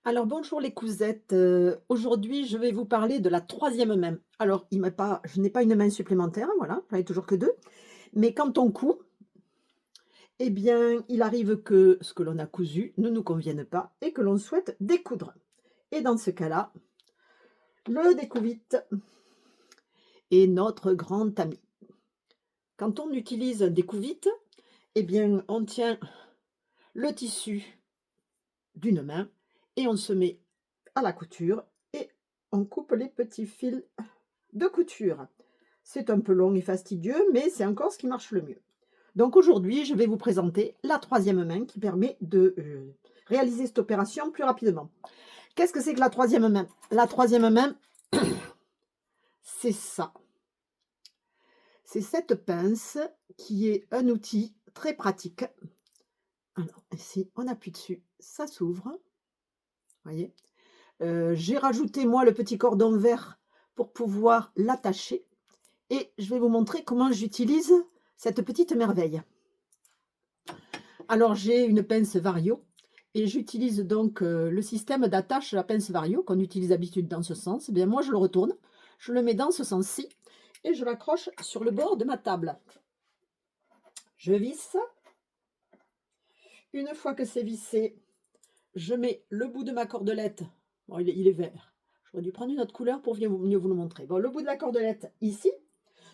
Alors bonjour les cousettes, aujourd'hui je vais vous parler de la troisième main. Alors je n'ai pas une main supplémentaire, voilà, j'en ai toujours que 2. Mais quand on coud, eh bien, il arrive que ce que l'on a cousu ne nous convienne pas et que l'on souhaite découdre. Et dans ce cas-là, le découvite est notre grand ami. Quand on utilise un découvite, eh bien, on tient le tissu d'une main et on se met à la couture et on coupe les petits fils de couture. C'est un peu long et fastidieux, mais c'est encore ce qui marche le mieux. Donc aujourd'hui, je vais vous présenter la troisième main qui permet de réaliser cette opération plus rapidement. Qu'est-ce que c'est que la troisième main? La troisième main, c'est ça. C'est cette pince qui est un outil très pratique. Alors ici, on appuie dessus, ça s'ouvre. Voyez. J'ai rajouté moi le petit cordon vert pour pouvoir l'attacher. Et je vais vous montrer comment j'utilise cette petite merveille. Alors j'ai une pince Vario et j'utilise donc le système d'attache à la pince Vario qu'on utilise d'habitude dans ce sens. Eh bien moi je le retourne, je le mets dans ce sens-ci et je l'accroche sur le bord de ma table. Je visse. Une fois que c'est vissé, je mets le bout de ma cordelette. Bon, il est vert. J'aurais dû prendre une autre couleur pour mieux vous le montrer. Bon, le bout de la cordelette ici,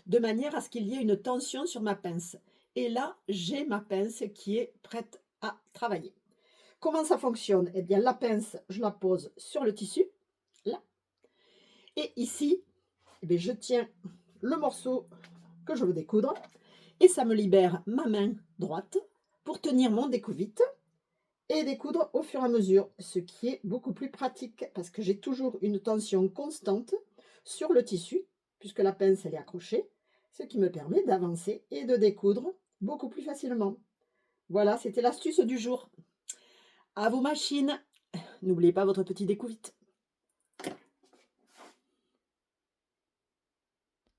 de manière à ce qu'il y ait une tension sur ma pince. Et là, j'ai ma pince qui est prête à travailler. Comment ça fonctionne? Eh bien, la pince, je la pose sur le tissu, là. Et ici, eh bien, je tiens le morceau que je veux découdre. Et ça me libère ma main droite pour tenir mon découvite et découdre au fur et à mesure, ce qui est beaucoup plus pratique parce que j'ai toujours une tension constante sur le tissu, puisque la pince elle est accrochée, ce qui me permet d'avancer et de découdre beaucoup plus facilement. Voilà, c'était l'astuce du jour. À vos machines, n'oubliez pas votre petit découvite.